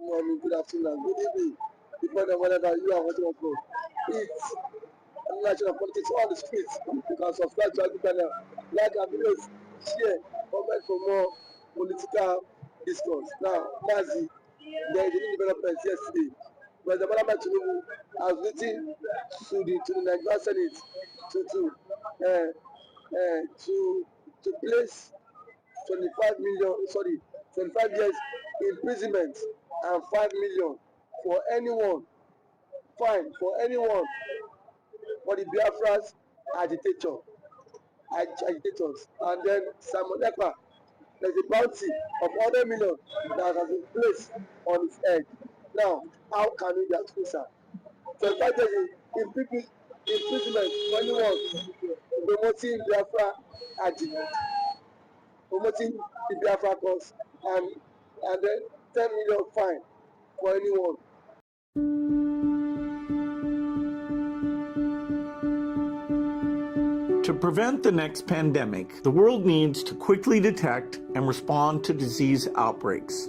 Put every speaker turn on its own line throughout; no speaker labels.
morning, good afternoon, good evening, depending on whatever you are watching from. It's national politics on the streets. You can subscribe to our channel, like our videos, share, comment for more political discourse. Now, Nazi, there is a new development yesterday. President Tinubu has written to the Nigerian Senate to place 25 years imprisonment and 5 million for anyone, fine for anyone for the BiAFRA's agitators. And then Ekpa, there's a bounty of 100 million that has been placed on his head. Now, how can we get closer? 25 years imprisonment for anyone promoting BiAFRA agitators, promoting the BiAFRA cause, and then 10 million fine for anyone.
To prevent the next pandemic, the world needs to quickly detect and respond to disease outbreaks.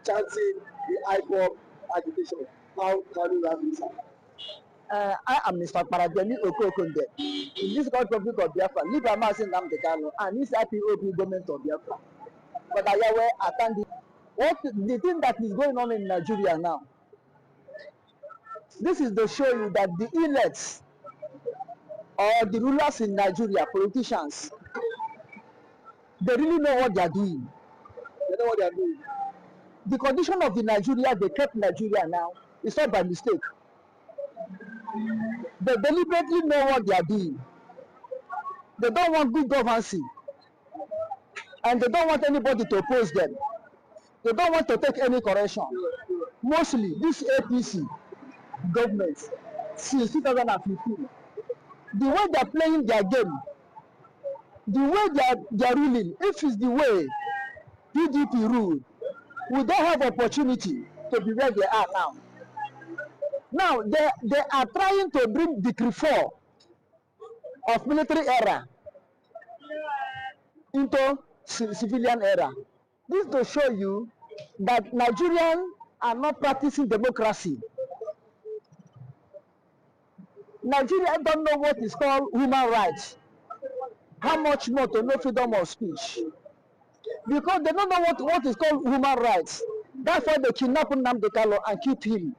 Chanting the IPOB agitation. How can we have this?
I am Mr. Parademi Okokonde. In this Republic of Biafra, Libra Masin Nnamdi Kanu and this IPOB government of Biafra. But I am attending the thing that is going on in Nigeria now. This is to show you that the elites or the rulers in Nigeria, politicians, they really know what they are doing.
They know what they are doing.
The condition of the Nigeria, they kept Nigeria now, is not by mistake. They deliberately know what they are doing. They don't want good governance, and they don't want anybody to oppose them. They don't want to take any correction. Mostly, this APC government, since 2015, the way they are playing their game, the way they are ruling, if it's the way PDP rule, will they have opportunity to be where they are now? Now, they are trying to bring Decree 4 of military era into civilian era. This to show you that Nigerians are not practicing democracy. Nigerians don't know what is called human rights. How much more to know freedom of speech? Because they don't know what is called human rights. That's why they kidnap Nnamdi Kanu and keep him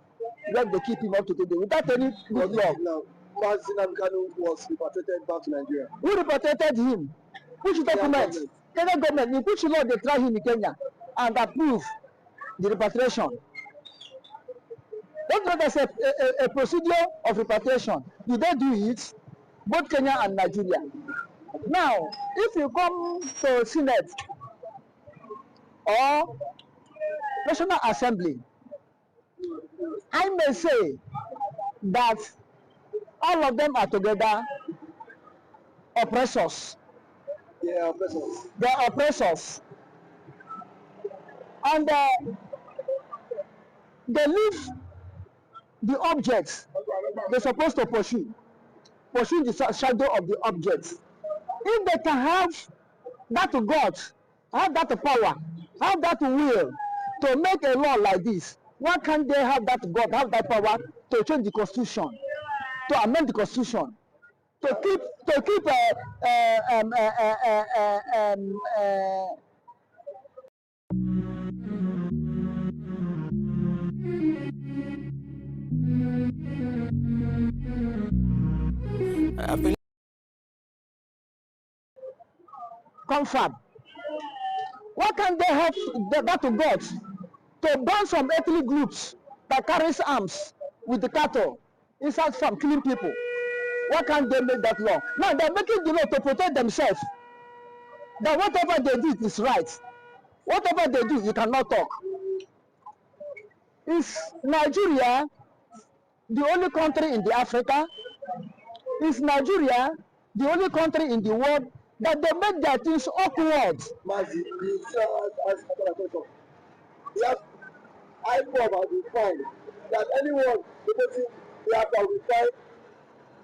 where they keep him up to today without any good law.
Now, Nnamdi Kanu was repatriated back to Nigeria.
Who repatriated him? Which document? Kenya government. In which law they try him in Kenya and approve the repatriation? Don't know there's a procedure of repatriation. Did they do it? Both Kenya and Nigeria. Now, if you come to Senate or National Assembly, I may say that all of them are together oppressors.
Yeah, oppressors.
They are oppressors. And they leave the objects they're supposed to pursue the shadow of the objects. If they can have that God, have that power, have that will to make a law like this, why can't they have that God, have that power to change the constitution, to amend the constitution, to keep comfort? Why can't they have that to God to ban some ethnic groups that carries arms with the cattle inside farm killing people? Why can't they make that law? Now they're making the law to protect themselves. That whatever they do is right. Whatever they do, you cannot talk. Is Nigeria the only country in the Africa? Is Nigeria the only country in the world that they make their things awkward?
Mazi, yes, IPOB has been fined that anyone promoting BiAFRA will find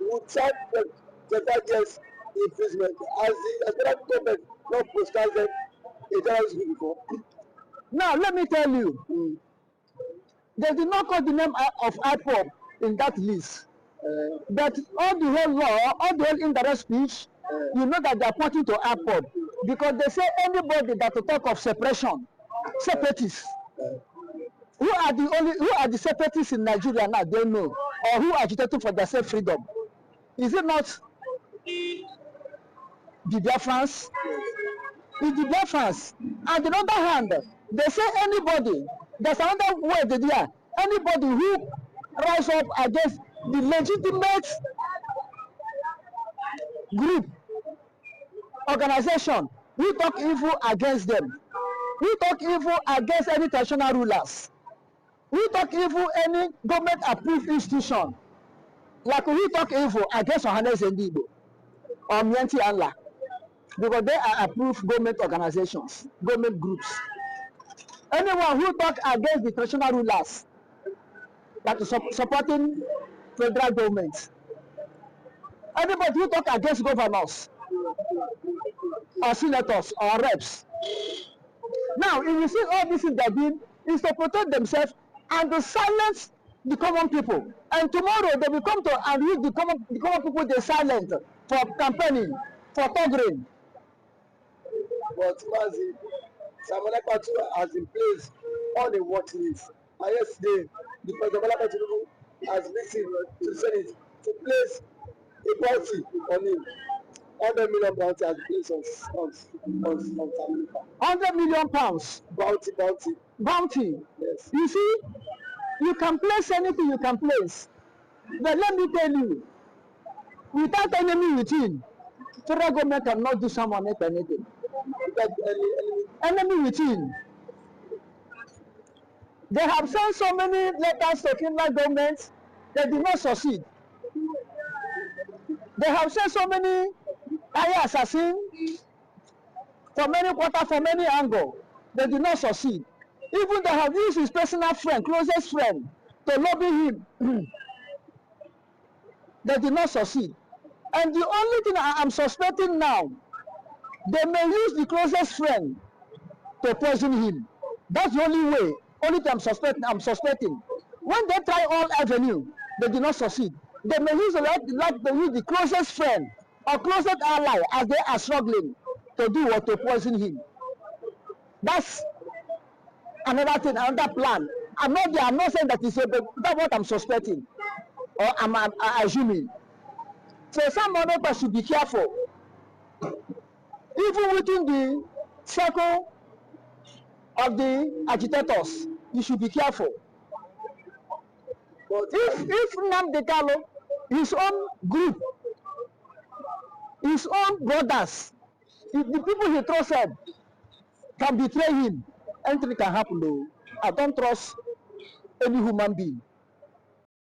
would charge them 25 years imprisonment as the federal government not prescribed them a terrorist bill before.
Now let me tell you, They did not call the name of IPOB in that list. But all the whole law, all the whole indirect speech, you know that they are pointing to IPOB because they say anybody that will talk of separation, separatists. Who are the separatists in Nigeria now? They know, or who are agitating for their self-freedom? Is it not the BiAFRAs? It's the BiAFRAs. And on the other hand, they say anybody. There's another word there. Anybody who rise up against the legitimate group, organization, we talk evil against them. We talk evil against any traditional rulers. We talk evil any government-approved institution. Like we talk evil against Ohanes Ndigbo or Mianti Allah, because they are approved government organizations, government groups. Anyone who talk against the traditional rulers, like supporting federal government. Anybody who talk against governors or senators or reps. Now, if you see all these things they're doing, is to protect themselves and to silence the common people. And tomorrow they will come to and use the common people they silent for campaigning, for thundering.
But Mazi, Samuel Ekpa has been placed on a watch list. And yesterday, the President Tinubu has listened to the Senate to place a bounty on him. 100 million bounty has been placed on Samuel Ekpa.
100 million pounds. Bounty.
Yes.
You see, you can place anything you can place. But let me tell you, without enemy within, federal government cannot do someone anything. Enemy within. They have sent so many letters to criminal governments, they did not succeed. They have sent so many assassins from many quarters, from many angles, they did not succeed. Even they have used his personal friend, closest friend, to lobby him. They did not succeed. And the only thing I am suspecting now, they may use the closest friend to poison him. That's the only way. Only thing I'm suspecting. When they try all avenue, they did not succeed. They may use the closest friend or closest ally as they are struggling to do what, to poison him. That's another thing, another plan. I'm not saying that it's a, but that's what I'm suspecting or I'm assuming. So some other people should be careful. Even within the circle of the agitators, you should be careful. But if Nnamdi Kanu, his own group, his own brothers, if the people he trusted can betray him, anything can happen though. I don't trust any human being.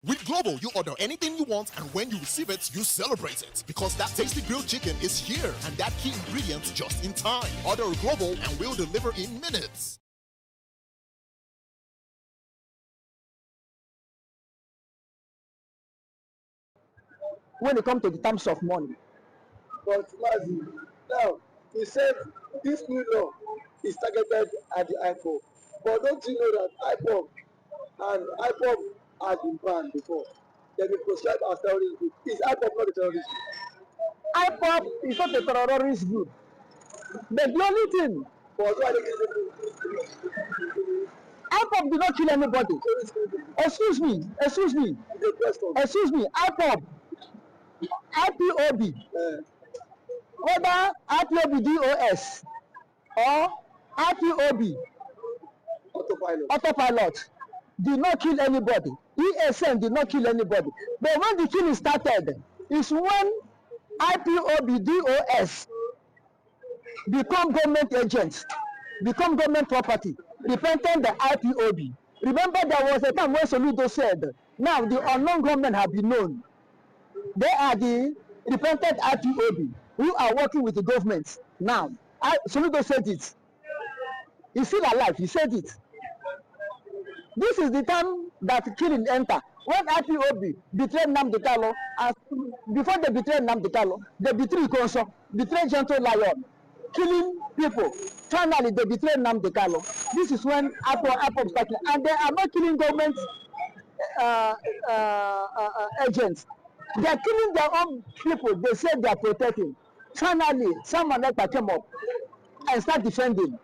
With Global, you order anything you want, and when you receive it, you celebrate it. Because that tasty grilled chicken is here, and that key ingredient just in time. Order Global, and we'll deliver in minutes.
When it comes to the terms of money.
But Mazi, now, you said this new law is targeted at the IPOB. But don't you know that IPOB has been banned before? They've been proscribed as terrorist group. Is IPOB not a terrorist group?
IPOB is not a terrorist group. But the only thing, IPOB did not kill anybody. Excuse me. IPOB, whether IPOB DOS or IPOB autopilot did not kill anybody. ESN did not kill anybody. But when the killing started, is when IPOB DOS become government agents, become government property, repenting the IPOB. Remember, there was a time when Soludo said, now the unknown government have been known. They are the repentant IPOB who are working with the government now. Soludo said it. He's still alive. He said it. This is the time that killing enter. When IPOB betrayed Nnamdi Kanu, before they betrayed Nnamdi Kanu, they betrayed Konso, betrayed Gentle Lion. killing people. Finally, they betrayed Nnamdi Kanu. This is when IPOB started, and they are not killing government agents. They are killing their own people. They say they are protecting. Finally, someone like that came up and start defending.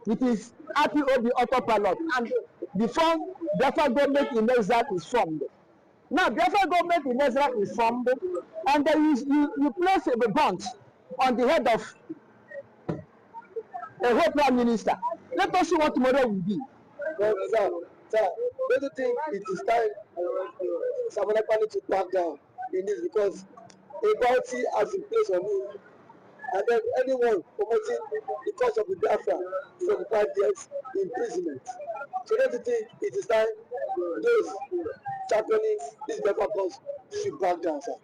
It is IPOB autopilot, and before BiAFRA government in exile is formed. Now BiAFRA government in exile is formed, and then you place a bond on the head of a whole prime minister. Let us see what tomorrow will be.
But sir, don't you think it is time someone to back down in this, because a bounty has been placed on him, and then anyone promoting the cause of the BiAFRA from 5 years imprisonment. So don't you think it is time those championing this BiAFRA cause should back down, sir?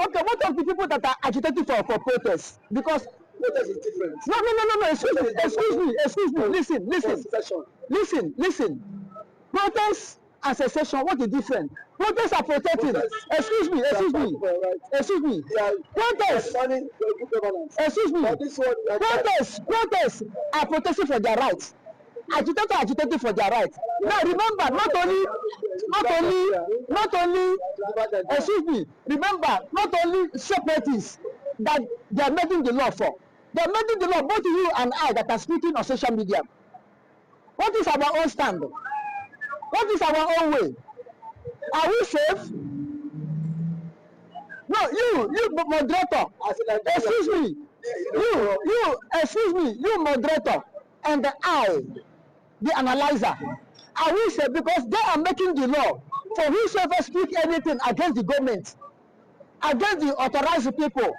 Okay, what of the people that are agitating for protests? Because
protest is different.
No. Excuse me. Listen. Protest and secession, what is different? Protests are protecting. Excuse me. Protest. Excuse me. Protests are protesting for their rights. Agitators are agitating for their rights. Now remember, not only. Excuse me. Remember, not only separatists that they are making the law for. They are making the law, both you and I that are speaking on social media. What is our own stand? What is our own way? Are we safe? No, you moderator. Excuse me. You moderator, and I, the analyzer. Are we safe? Because they are making the law for whosoever speak anything against the government, against the authorized people,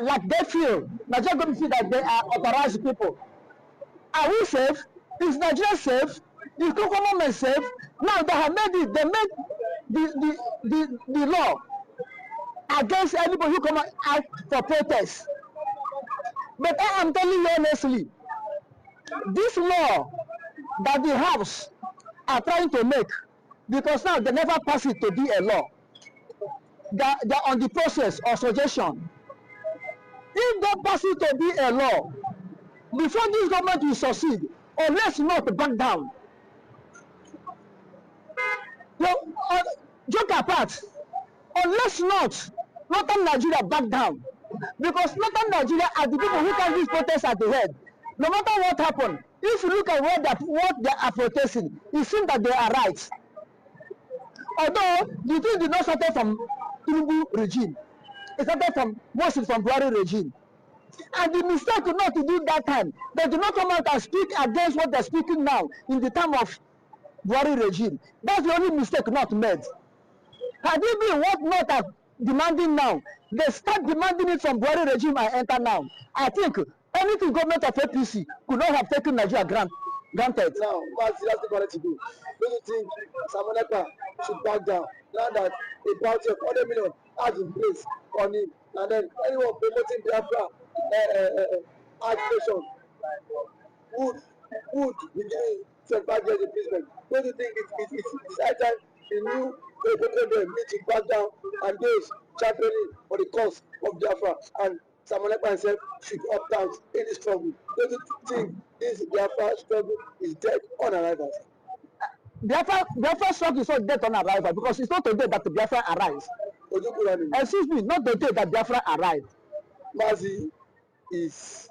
like they feel, Nigeria going to feel that they are authorized people. Are we safe? Is Nigeria safe? Is government safe? Now they have made it. They made the law against anybody who come out for protest. But I am telling you honestly, this law that the House are trying to make, because now they never pass it to be a law. They're on the process of suggestion. If they pass it to be a law, before this government will succeed, unless not back down. Joke apart, unless not, Northern Nigeria back down. Because Northern Nigeria are the people who can use protest at the head. No matter what happened, if you look at what they are protesting, it seems that they are right. Although the thing did not start from Tinubu regime, it started from mostly from BiAFRA regime. And the mistake not to do that time, they do not come out and speak against what they're speaking now in the time of BiAFRA regime. That's the only mistake not made. Had it been what not are demanding now, they start demanding it from BiAFRA regime and enter now. I think anything government of APC could not have taken Nigeria granted.
Now, that's the correct to do. Don't you think Ekpa should back down now that a bounty of 100 million has in place on him, and then anyone promoting BiAFRA agitation would be given 25 years imprisonment? Don't you think it's high time the new people need to back down, and those championing for the cause of BiAFRA and Ekpa himself should opt out in this struggle? Don't you think this BiAFRA struggle is dead on arrival?
BiAFRA struggle is not dead on arrival, because it's not today that BiAFRA arrives. Excuse me, not today that BiAFRA arrived.
Mazi is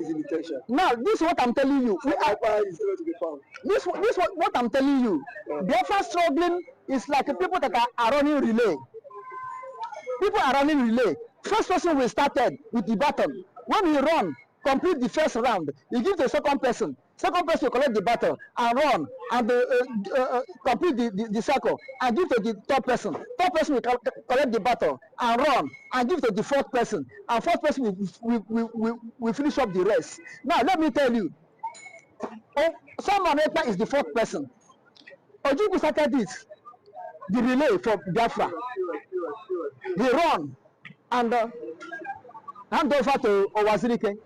imitation.
Now, this is what I'm telling you.
Ekpa is going to be found.
This what I'm telling you. Yeah. BiAFRA struggling is like people that are running relay. People are running relay. First person will started with the baton. When he run, complete the first round, he gives the second person. Second person will collect the baton and run and complete the circle and give to the third person. Third person will collect the baton and run and give to the fourth person. And fourth person will finish up the rest. Now let me tell you, someone Ekpa is the fourth person. Ojukwu started this, the relay for BiAFRA. He run and hand over to Owazirike.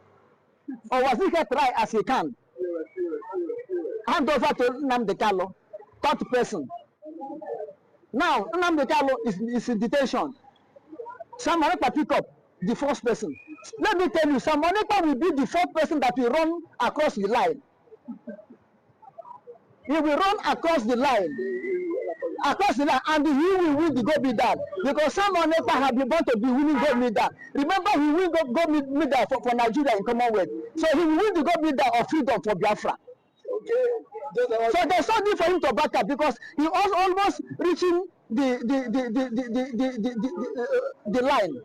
Owazirike try as he can. Hand over to Nnamdi Kanu, third person. Now Nnamdi Kanu is in detention. Someone pick up the first person. let me tell you, Sam Ekpa will be the fourth person that will run across the line. He will run across the line, and he will win the gold medal because Sam Ekpa has been born to be winning gold medal. Remember, he win gold medal for Nigeria in Commonwealth, so he will win the gold medal of freedom for Biafra.
Okay.
So there's no need for him to back up because he was almost reaching the line.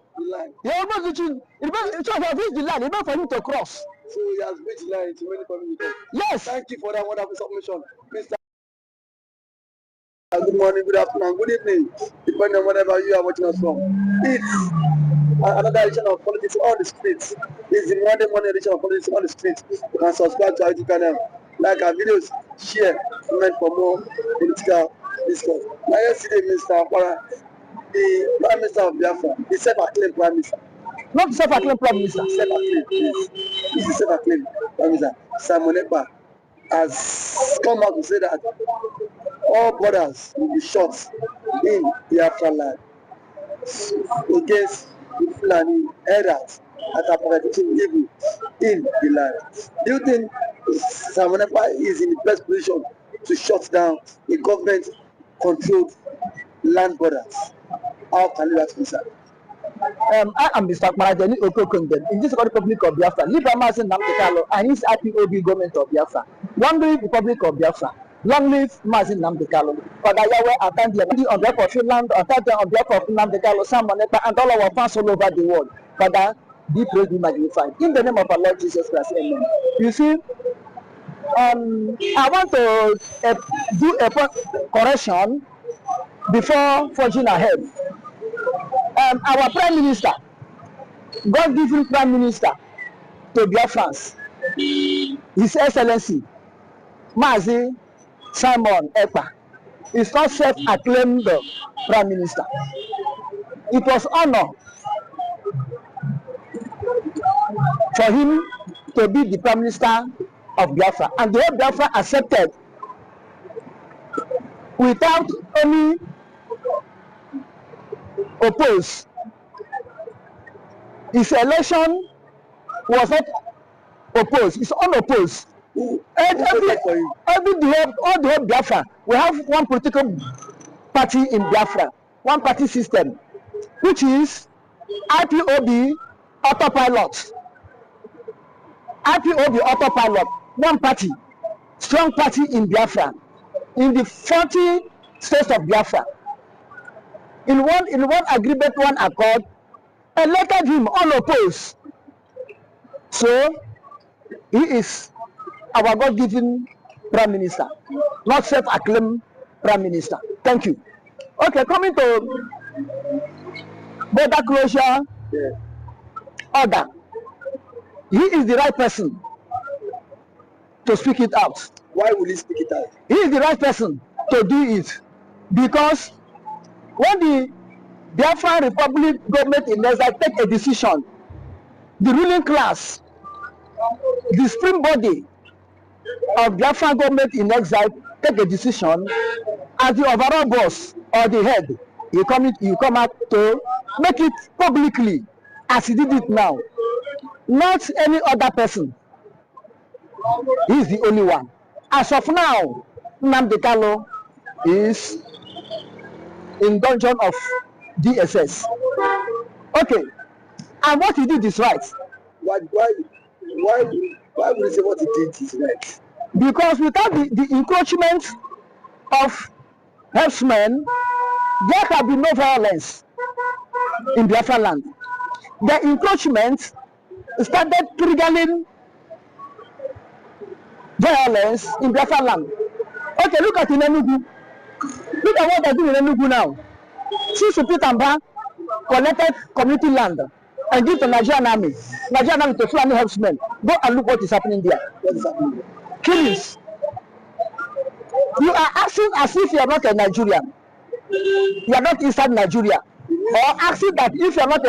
He almost reaching. So he has reached the line. It's not for him to cross.
So he has reached the line to win the community.
Yes.
Thank you for that wonderful submission, Mr. Good morning, good afternoon, good evening, depending on whatever you are watching us from. It's another edition of Politics on the Streets. It's the Monday morning edition of Politics on the Streets. You can subscribe to our YouTube channel, like our videos, share, comment for more political discourse. Now yesterday, Mr. Akwara, the Prime Minister of Biafra, the self-acclaimed Prime Minister.
Not the self-acclaimed Prime Minister.
Self-acclaimed, yes. He's the self-acclaimed Prime Minister. Ekpa has come out to say that all borders will be shut in Biafra land against the Fulani herders that are perpetrating evil in the land. Do you think Ekpa is in the best position to shut down a government-controlled land borders? How can you ask me, sir?
I am Mr. Marajani Okokondem in this Republic of Biafra. Live Mazen Nnamdi Kanu and his IPOB government of Biafra. Long live Republic of Biafra. Long live Mazen Nnamdi Kanu. Father Yahweh, I thank you on behalf of Finland, I thank you on behalf of Nnamdi Kanu, Sam Ekpa, and all our fans all over the world. Father, be praised, be magnified. In the name of our Lord Jesus Christ, amen. You see, I want to do a correction before forging ahead. Our Prime Minister, God-given Prime Minister to Biafrans, His Excellency, Mazi Simon Ekpa, is not self-acclaimed Prime Minister. It was honor for him to be the Prime Minister of Biafra, and the whole Biafra accepted without any oppose. His election was not opposed, it's unopposed. All the whole Biafra, we have one political party in Biafra, one party system, which is IPOB autopilot. IPOB autopilot, one party, strong party in Biafra, in the 40 states of Biafra. In one agreement, one accord, elected him unopposed. So he is our God-given Prime Minister, not self-acclaimed Prime Minister. Thank you. Okay, coming to border closure order. He is the right person to speak it out.
Why will he speak it out?
He is the right person to do it because when the Biafra Republic government in exile take a decision, the ruling class, the supreme body of Biafra government in exile take a decision, as the overall boss or the head, you come out to make it publicly as he did it now. Not any other person. He is the only one. As of now, Nnamdi Kanu is in dungeon of DSS. Okay, and what he did is right.
Why would you say what he did is right?
Because without the encroachment of herdsmen, there can be no violence in Biafra land. The encroachment started triggering violence in Biafra land. Okay, look at Enugu. Look at what they're doing in Enugu now. Since Pitamba collected community land and give to Nigerian army to Fulani herdsmen, go and look what is happening there.
What is happening?
Killings. You are acting as if you are not a Nigerian. You are not inside Nigeria. Or acting that if you are not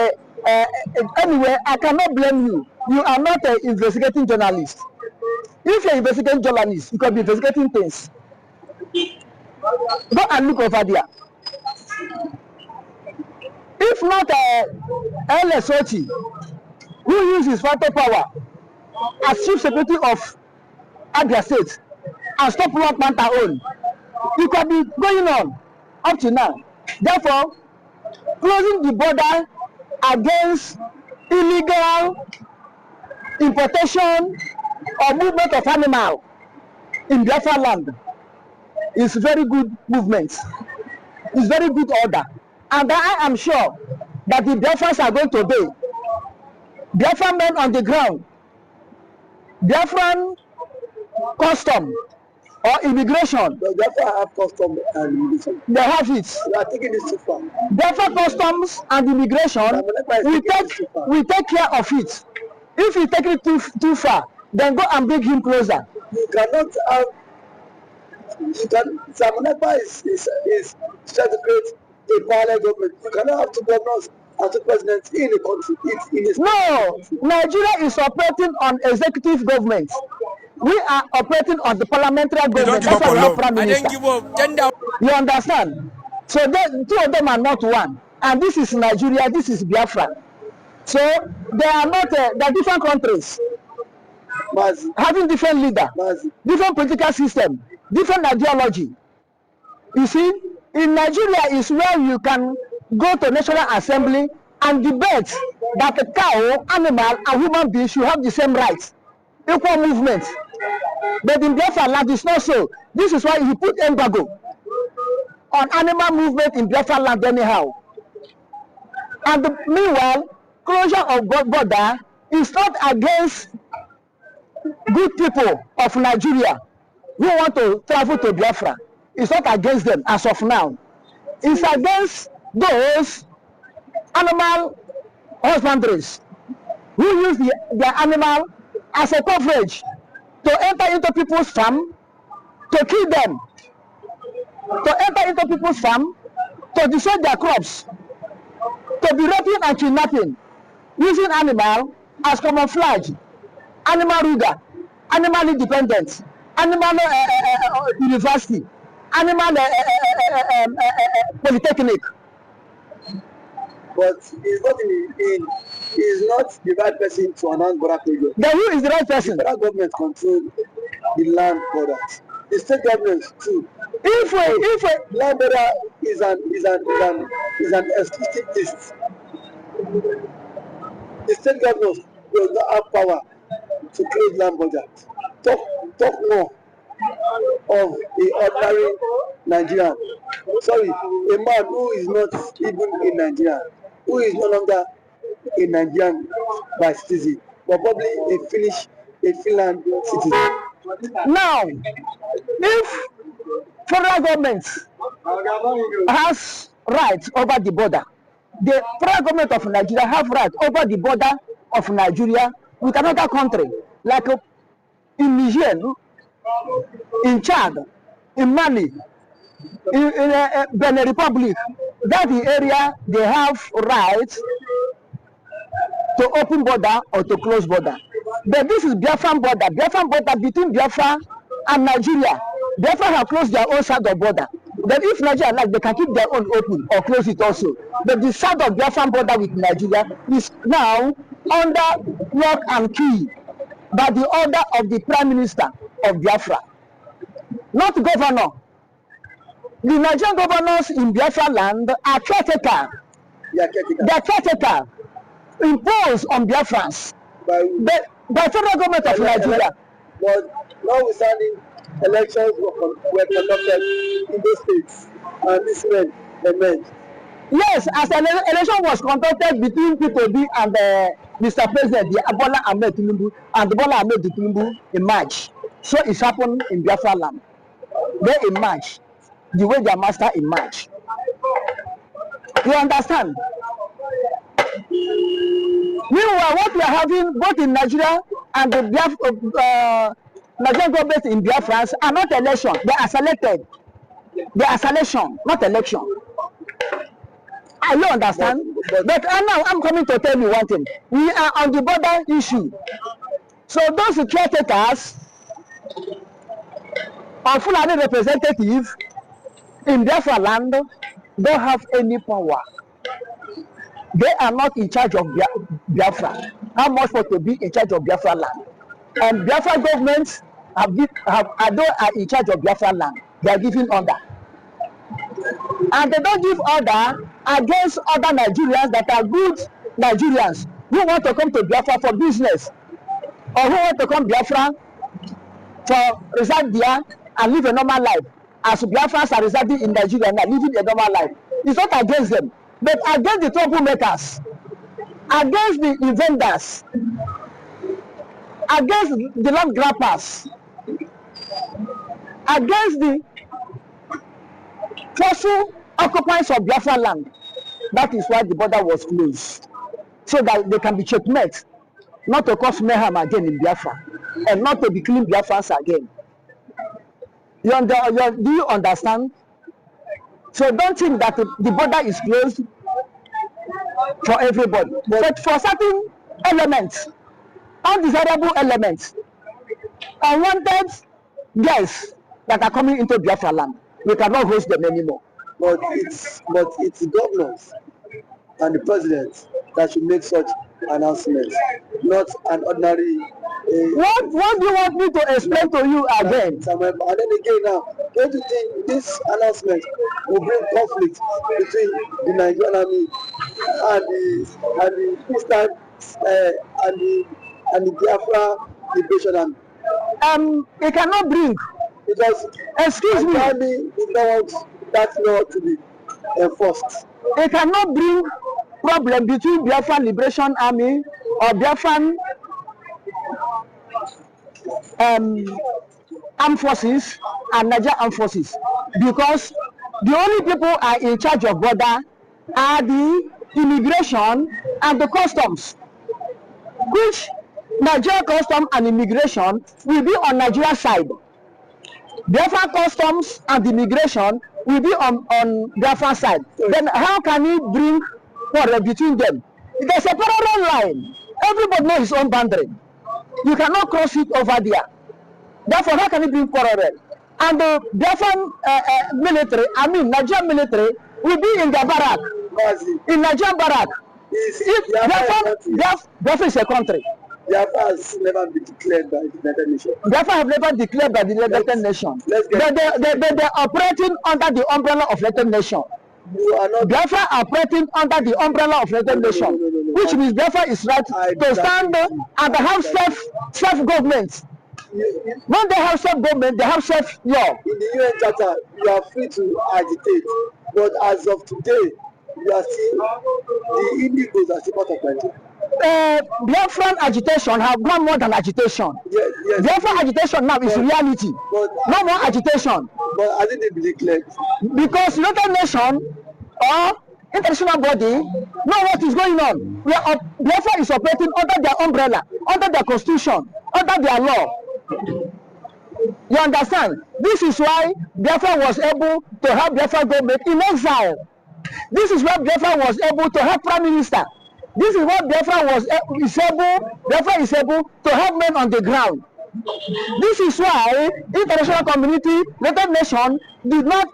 anywhere, I cannot blame you. You are not an investigating journalist. If you are investigating journalist, you can be investigating things. Go and look over there. If not LSOT, who used his vital power as chief secretary of Abia State and stop Lord Manta own. It could be going on up to now. Therefore, closing the border against illegal importation or movement of animal in Biafra land is very good movement. It's very good order. And I am sure that the Biafrans are going to obey. Biafran men on the ground, Biafran custom or immigration.
But Biafra have custom and immigration.
They have it.
We are taking this too far.
Biafra customs and immigration, we take care of it. If you take it too far, then go and bring him closer.
You cannot have. Samunekpa is trying to create a parallel government. You cannot have two governors and two presidents in a country.
No, Nigeria is operating on executive government. We are operating on the parliamentary government. That's why we have prime minister. You understand? So two of them are not one. And this is Nigeria, this is Biafra. So they are not, they're different countries.
Mazi.
Having different leader,
Mazi.
different political system, different ideology. You see, in Nigeria is where you can go to National Assembly and debate that a cow, animal, and human being should have the same rights, equal movement. But in Biafra land, it's not so. This is why he put embargo on animal movement in Biafra land anyhow. And meanwhile, closure of border is not against good people of Nigeria who want to travel to Biafra. It's not against them as of now. It's against those animal husbandries who use their animal as a coverage to enter into people's farm, to kill them, to enter into people's farm, to destroy their crops, to be raping and kidnapping, using animal as camouflage, animal rigor, animal independence, animal university, animal polytechnic.
But he's not the right person to announce border closure.
Then who is the right person?
The federal government control the land borders. The state government too.
If we
land border is an exclusive list. The state government does not have power to close land borders. Talk more of the ordinary Nigerian. Sorry, a man who is not even in Nigeria, who is no longer a Nigerian by citizen, but probably a Finland citizen.
Now, if federal government has rights over the border, the federal government of Nigeria have rights over the border of Nigeria with another country, like in Niger, in Chad, in Mali, in Benin Republic. That's the area they have rights to open border or to close border. But this is Biafran border between Biafra and Nigeria. Biafra have closed their own side of border. But if Nigeria like, they can keep their own open or close it also. But the side of Biafran border with Nigeria is now under lock and key by the order of the Prime Minister of Biafra, not governor. The Nigerian governors in Biafra land are caretaker. They are caretaker imposed on Biafrans by federal government of Nigeria.
But notwithstanding, elections were conducted in those states, and this men emerged.
Yes, as an election was conducted between IPOB and Mr. President, the Bola Ahmed Tinubu, and the Bola Ahmed Tinubu emerged. So it happened in Biafra land. They emerged the way their master emerged. You understand? Meanwhile, what we are having both in Nigeria and the Nigerian government in Biafra are not election. They are selected. They are selection, not election. I don't understand. But now I'm coming to tell you one thing. We are on the border issue. So those caretakers or Fulani representative in Biafra land don't have any power. They are not in charge of Biafra. how much for to be in charge of Biafra land. And Biafra governments are in charge of Biafra land. They are giving order. And they don't give order against other Nigerians that are good Nigerians who want to come to Biafra for business, or who want to come Biafra for reside there and live a normal life. As Biafrans are residing in Nigeria and are living a normal life. It's not against them, but against the troublemakers, against the invaders, against the land grabbers, against the forceful occupiers of Biafra land. That is why the border was closed, so that they can be checkmate, not to cause mayhem again in Biafra, and not to be killing Biafrans again. Do you understand? So don't think that the border is closed for everybody, but for certain elements, undesirable elements, unwanted guys that are coming into Biafra land, we cannot host them anymore.
But it's the governors and the president that should make such announcements, not an ordinary.
What do you want me to explain to you again?
And then again now, don't you think this announcement will bring conflict between the Nigerian army and the Eastern and the Biafra liberation army?
It cannot bring,
because
excuse me,
the army do not want that law to be enforced.
It cannot bring problem between Biafra Liberation Army or Biafran armed forces and Nigeria armed forces, because the only people are in charge of border are the immigration and the customs, which Nigeria custom and immigration will be on Nigeria side. Biafra customs and immigration will be on Biafra side. Then how can he bring quarrel between them? There's a parallel line. Everybody knows his own boundary. You cannot cross it over there. Therefore, how can he bring quarrel? And the Biafran military, Nigerian military, will be in their barrack, in Nigerian barrack. If Biafra is a country.
Biafra has never been declared by the United Nations.
Biafra have never declared by the United Nations. They're operating under the umbrella of United Nations. Biafra operating under the umbrella of United Nations, which means Biafra is right to stand and have self-government. When they have self-government, they have self-law.
In the UN Charter, you are free to agitate, but as of today, you are still, the indigos are still part of Nigeria.
Biafran agitation have gone more than agitation.
Yes.
Biafran agitation now is reality. No more agitation.
But has it been declared?
Because United Nations or international body know what is going on. Biafra is operating under their umbrella, under their constitution, under their law. You understand? This is why Biafra was able to have Biafra government in exile. This is why Biafra was able to have prime minister. This is what Biafra is able to have men on the ground. This is why international community, United Nations, did not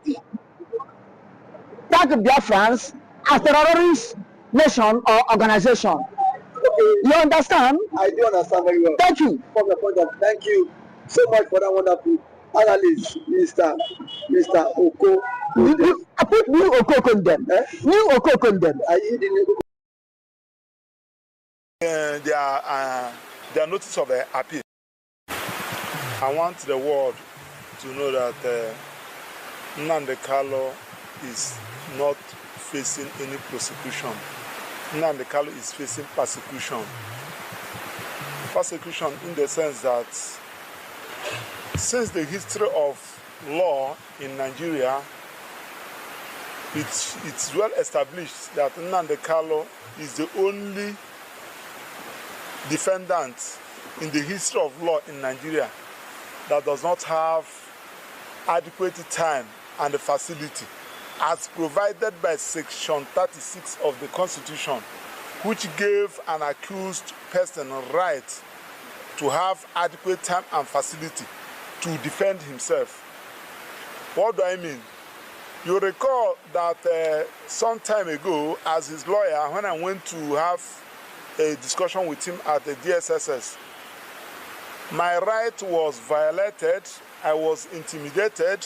tag Biafrans as terrorist nation or organization.
Okay.
You understand?
I do understand very well.
Thank you.
From the point of thank you so much for that wonderful analysis, Mr. Oko.
I put new Oko condemn. New Oko condemn.
Are you the new Oko?
Their notice of appeal. I want the world to know that Nnamdi Kanu is not facing any prosecution. Nnamdi Kanu is facing persecution. Persecution in the sense that since the history of law in Nigeria, it's well established that Nnamdi Kanu is the only defendant in the history of law in Nigeria that does not have adequate time and facility as provided by Section 36 of the Constitution, which gave an accused person right to have adequate time and facility to defend himself. What do I mean? You recall that some time ago, as his lawyer, when I went to have a discussion with him at the DSSS. My right was violated. I was intimidated.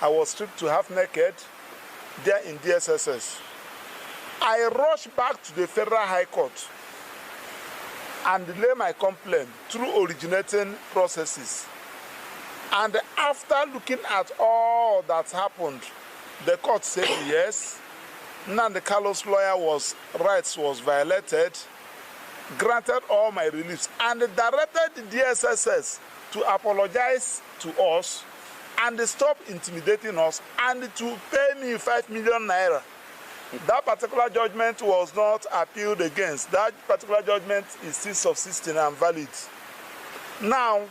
I was stripped to half naked there in DSSS. I rushed back to the Federal High Court and lay my complaint through originating processes. And after looking at all that happened, the court said yes, Nnamdi Kanu's rights was violated, granted all my reliefs, and directed the DSSS to apologize to us and stop intimidating us and to pay me 5 million naira. That particular judgment was not appealed against. That particular judgment is still subsisting and valid. Now,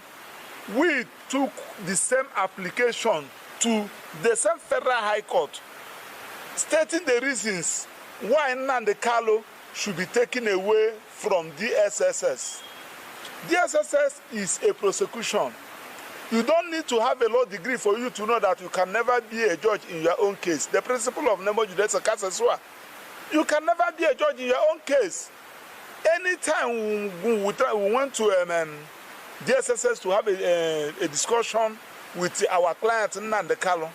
we took the same application to the same Federal High Court, stating the reasons why Nnamdi Kanu should be taken away from DSSS. DSSS is a prosecution. You don't need to have a law degree for you to know that you can never be a judge in your own case. The principle of Nemo Judaism Kaseswa. You can never be a judge in your own case. Anytime we went to DSSS to have a discussion with our client Nnamdi Kanu,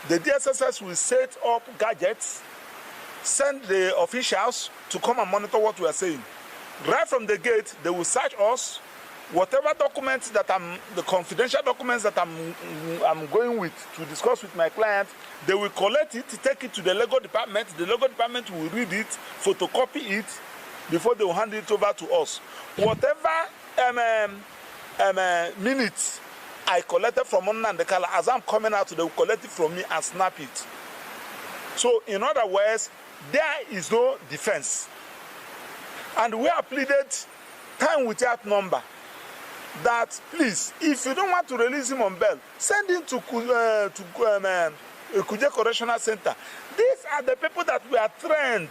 the DSSS will set up gadgets, send the officials to come and monitor what we are saying. Right from the gate, they will search us. Whatever documents that the confidential documents that I'm going with to discuss with my client, they will collect it, take it to the legal department. The legal department will read it, photocopy it, before they will hand it over to us. Whatever minutes I collected from Nnamdi Kanu, as I'm coming out, they will collect it from me and snap it. So, in other words, there is no defense. And we have pleaded time without number that please, if you don't want to release him on bail, send him to Kuje Correctional Center. These are the people that we are trained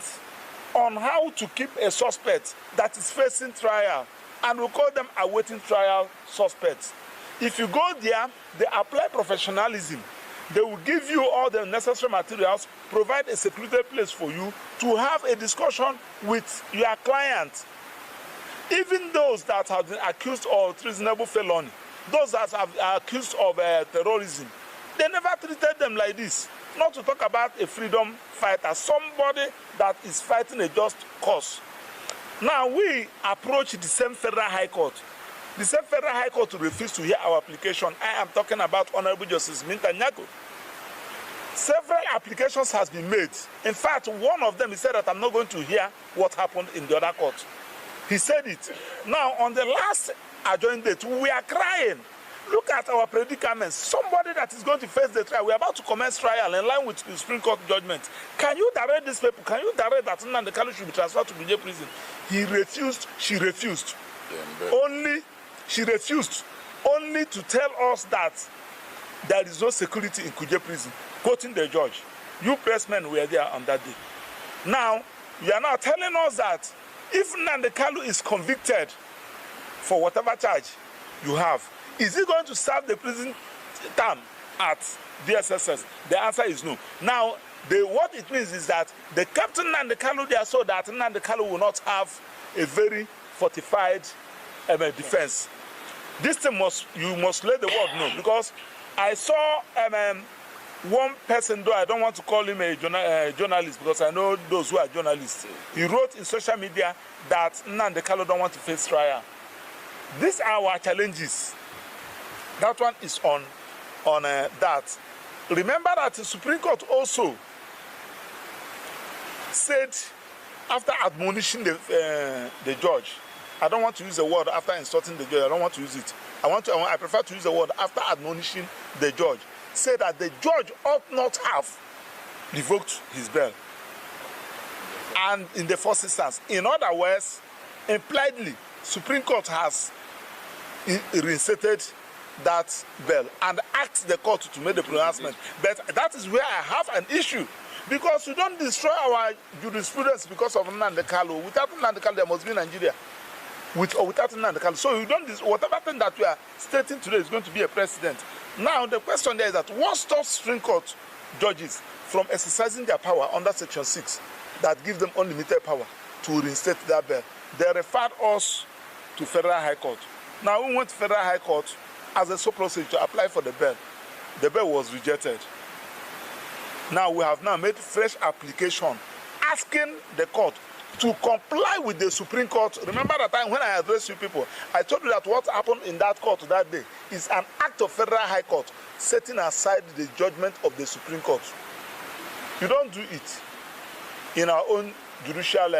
on how to keep a suspect that is facing trial, and we call them awaiting trial suspects. If you go there, they apply professionalism. They will give you all the necessary materials, provide a secluded place for you to have a discussion with your client. Even those that have been accused of treasonable felony, those that have accused of terrorism, they never treated them like this. Not to talk about a freedom fighter, somebody that is fighting a just cause. Now we approach the same Federal High Court. The same Federal High Court refused to hear our application. I am talking about Honorable Justice Minta Nyako. Several applications has been made. In fact, one of them, he said that I'm not going to hear what happened in the other court. He said it. Now, on the last adjourned date, we are crying. Look at our predicament. Somebody that is going to face the trial, we are about to commence trial in line with the Supreme Court judgment. Can you direct these people? Can you direct that Nnamdi Kanu should be transferred to BJ prison? He refused. She refused. She refused only to tell us that there is no security in Kuje prison, quoting the judge. You pressmen were there on that day. Now, you are now telling us that if Nnamdi Kanu is convicted for whatever charge you have, is he going to serve the prison term at DSSS? The answer is no. Now, what it means is that they kept Nnamdi Kanu there so that Nnamdi Kanu will not have a very fortified defense. This thing you must let the world know, because I saw one person, though I don't want to call him a journalist, because I know those who are journalists. He wrote in social media that Nnamdi Kanu don't want to face trial. These are our challenges. That one is on that. Remember that the Supreme Court also said, after admonishing the judge, I don't want to use the word after insulting the judge. I don't want to use it. I prefer to use the word after admonishing the judge. Say that the judge ought not have revoked his bail. And in the first instance, in other words, impliedly, Supreme Court has reinstated that bail and asked the court to make the pronouncement. But that is where I have an issue, because you don't destroy our jurisprudence because of Nnamdi Kanu. Without Nnamdi Kanu, there must be Nigeria. With or without Nnamdi Kanu. So you don't, whatever thing that we are stating today is going to be a precedent. Now the question there is that what stops Supreme Court judges from exercising their power under Section 6 that gives them unlimited power to reinstate their bail? they referred us to Federal High Court. Now we went to Federal High Court as a surplusage to apply for the bail. The bail was rejected. Now we have now made fresh application asking the court to comply with the Supreme Court. Remember that time when I addressed you people, I told you that what happened in that court that day is an act of Federal High Court setting aside the judgment of the Supreme Court. You don't do it in our own judicial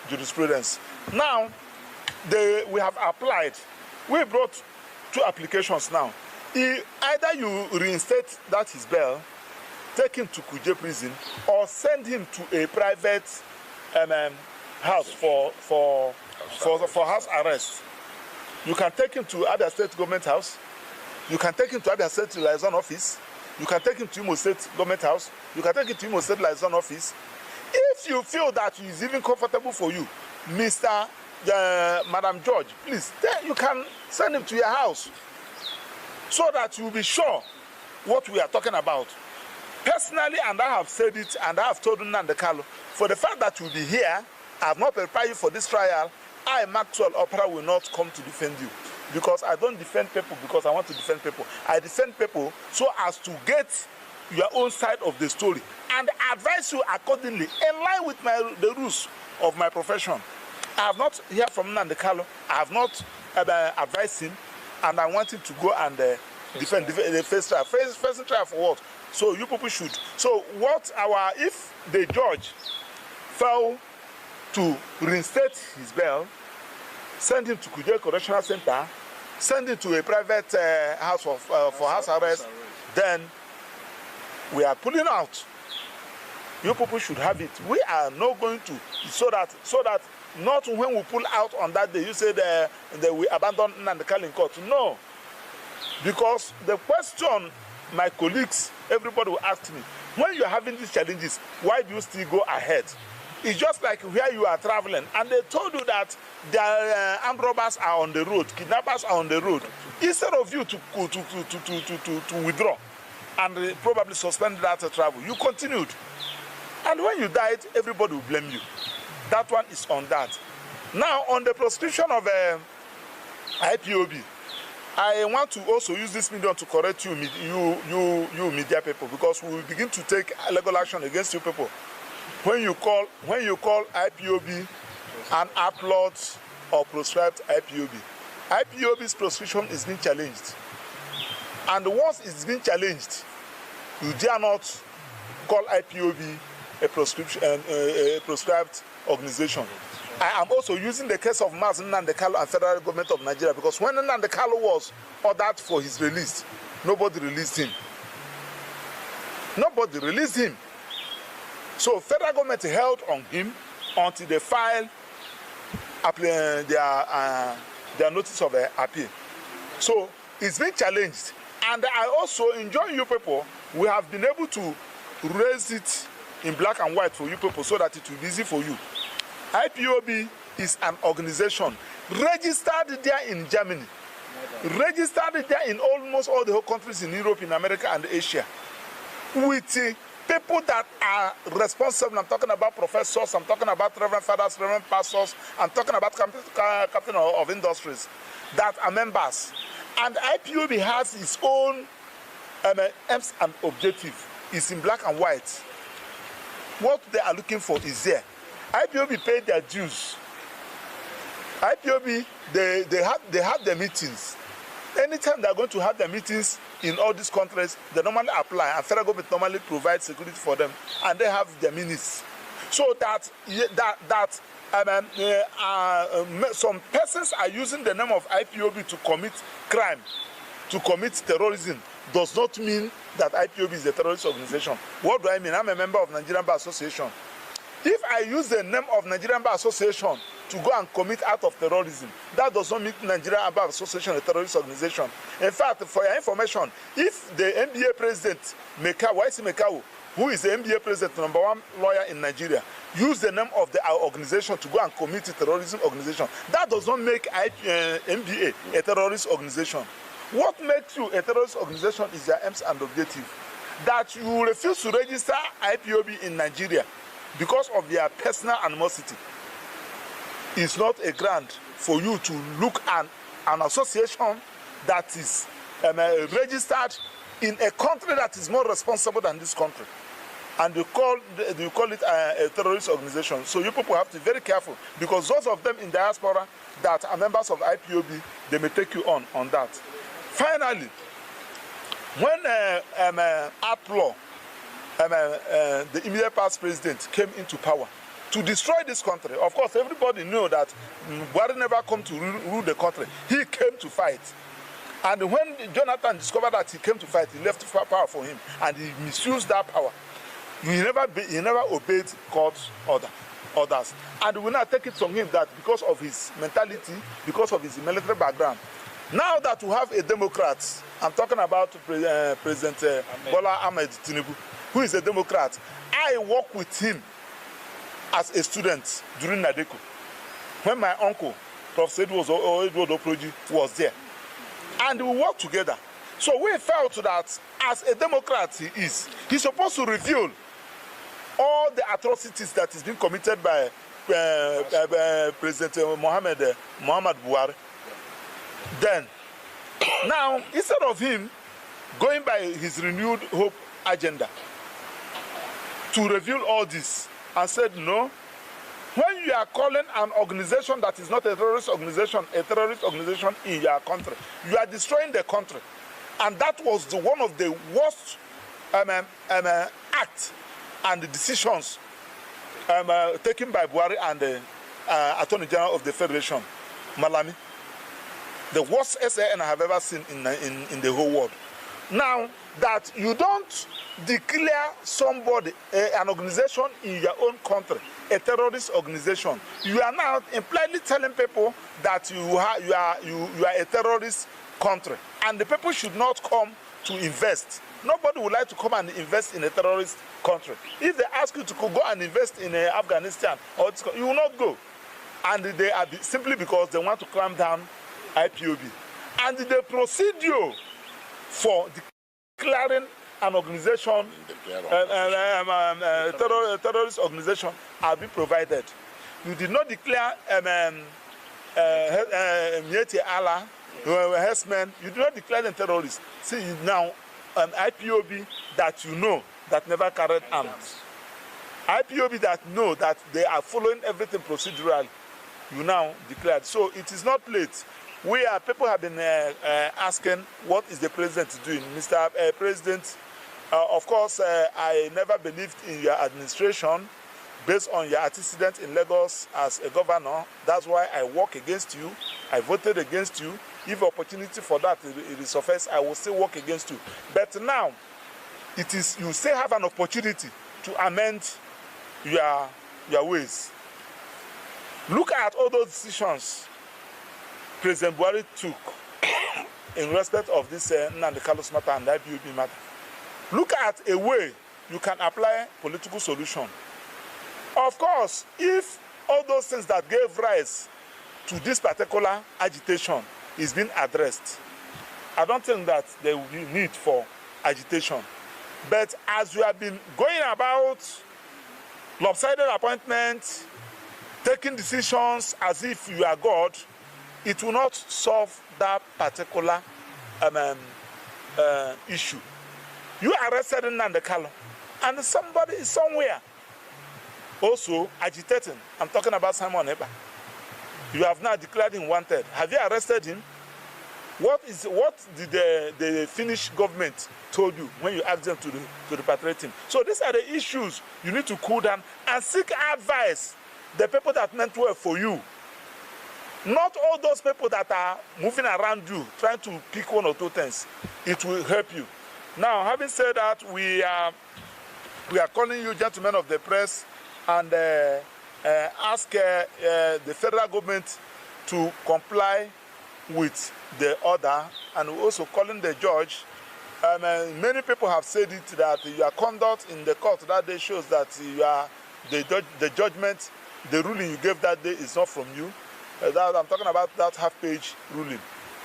jurisprudence. Now, we have applied. We brought 2 applications now. Either you reinstate that his bail, take him to Kuje prison, or send him to a private house for house arrest. You can take him to Abia State Government House. You can take him to Abia State Liaison Office. You can take him to Imo State Government House. You can take him to Imo State Liaison Office. If you feel that it is even comfortable for you, Mr. Madam George, please, you can send him to your house so that you will be sure what we are talking about. Personally, and I have said it, and I have told Nnamdi Kanu, for the fact that you will be here, I have not prepared you for this trial, I, Maxwell Opera, will not come to defend you. Because I don't defend people because I want to defend people. I defend people so as to get your own side of the story and advise you accordingly, in line with the rules of my profession. I have not heard from Nnamdi Kanu. I have not advised him, and I want him to go and defend the first trial. First trial for what? So you people should. So if the judge failed to reinstate his bail, send him to Kuje Correctional Center, send him to a private house for house arrest, then we are pulling out. You people should have it. We are not going to, so that not when we pull out on that day, you say that we abandon Nnamdi Kanu in court. No. Because the question my colleagues, everybody will ask me, when you are having these challenges, why do you still go ahead? It's just like where you are traveling, and they told you that the armed robbers are on the road, kidnappers are on the road. Instead of you to withdraw and probably suspend that travel, you continued. And when you died, everybody will blame you. That one is on that. Now, on the proscription of IPOB, I want to also use this medium to correct you media people, because we will begin to take legal action against you people. When you call IPOB an outlawed or proscribed IPOB, IPOB's proscription is being challenged. And once it's been challenged, you dare not call IPOB a proscribed organization. I am also using the case of Nnamdi Kanu and Federal Government of Nigeria, because when Nnamdi Kanu was ordered for his release, nobody released him. Nobody released him. So Federal Government held on him until they filed their notice of appeal. So it's been challenged. And I also enjoy you people. We have been able to raise it in black and white for you people so that it will be easy for you. IPOB is an organization registered there in Germany, registered there in almost all the whole countries in Europe, in America, and Asia, with people that are responsible. I'm talking about professors, I'm talking about reverend fathers, reverend pastors, I'm talking about captain of industries that are members. And IPOB has its own aims and objective. It's in black and white. What they are looking for is there. IPOB paid their dues. IPOB, they have their meetings. Anytime they are going to have their meetings in all these countries, they normally apply, and federal government normally provides security for them, and they have their minutes. So that some persons are using the name of IPOB to commit crime, to commit terrorism, does not mean that IPOB is a terrorist organization. What do I mean? I'm a member of Nigerian Bar Association. If I use the name of Nigerian Bar Association to go and commit act of terrorism, that does not make Nigerian Bar Association a terrorist organization. In fact, for your information, if the NBA president, Mekau, who is the NBA president, #1 lawyer in Nigeria, use the name of our organization to go and commit a terrorism organization, that does not make NBA a terrorist organization. What makes you a terrorist organization is your aims and objective. That you refuse to register IPOB in Nigeria because of their personal animosity. is not a grant for you to look at an association that is registered in a country that is more responsible than this country. And you call it a terrorist organization. So you people have to be very careful, because those of them in diaspora that are members of IPOB, they may take you on that. Finally, when Atlaw, the immediate past president, came into power to destroy this country, of course, everybody knew that Buhari never come to rule the country. He came to fight. And when Jonathan discovered that he came to fight, he left power for him, and he misused that power. He never obeyed court orders. And we will not take it from him that because of his mentality, because of his military background, now that we have a Democrat, I'm talking about President Bola Ahmed Tinubu, who is a Democrat. I worked with him as a student during Nadeko, when my uncle, Prof. Edward Oproji, was there. And we worked together. So we felt that as a Democrat he's supposed to reveal all the atrocities that is being committed by President Muhammad Buhari. Then, now, instead of him going by his renewed hope agenda to reveal all this, and said, no, when you are calling an organization that is not a terrorist organization in your country, you are destroying the country. And that was one of the worst acts and the decisions taken by Buhari and the Attorney General of the Federation, Malami. The worst SAN I have ever seen in the whole world. Now, that you don't declare somebody, an organization in your own country, a terrorist organization, you are now impliedly telling people that you are a terrorist country, and the people should not come to invest. Nobody would like to come and invest in a terrorist country. If they ask you to go and invest in Afghanistan, you will not go. And they are simply because they want to clamp down IPOB. And the procedure for declaring an organization, terrorist organization, have been provided. You did not declare Mieti Allah, herdsmen, you did not declare them terrorists. See now, IPOB that you know that never carried arms. IPOB that know that they are following everything procedurally, you now declared. So it is not late. People have been asking, what is the president doing? Mr. President, of course, I never believed in your administration based on your antecedent in Lagos as a governor. That's why I work against you. I voted against you. If opportunity for that is surface, I will still work against you. But now, you still have an opportunity to amend your ways. Look at all those decisions President Buhari took in respect of this Nnamdi Kanu matter and IPOB matter. Look at a way you can apply political solution. Of course, if all those things that gave rise to this particular agitation is being addressed, I don't think that there will be need for agitation. But as we have been going about lopsided appointments, taking decisions as if you are God, it will not solve that particular issue. You arrested Nnamdi Kanu, and somebody is somewhere also agitating. I'm talking about Simon Ekpa. You have now declared him wanted. Have you arrested him? What did the Finnish government told you when you asked them to repatriate him? So these are the issues you need to cool down and seek advice. The people that meant well for you. Not all those people that are moving around you, trying to pick one or two things. It will help you. Now, having said that, we are calling you, gentlemen of the press, and ask the federal government to comply with the order, and we're also calling the judge. Many people have said it that your conduct in the court that day shows that the judgment, the ruling you gave that day is not from you. I'm talking about that half-page ruling.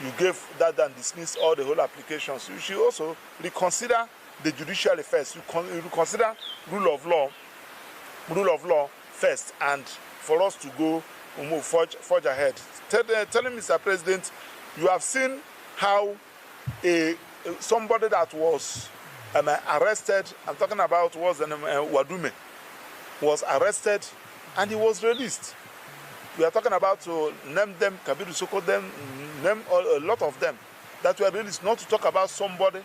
You gave that and dismissed all the whole applications. You should also reconsider the judicial first. You reconsider rule of law first, and for us to go forge ahead. Telling Mr. President, you have seen how somebody that was arrested, I'm talking about was Wadume, was arrested and he was released. We are talking about to name them, Kabiru Soko them, name a lot of them that were released, not to talk about somebody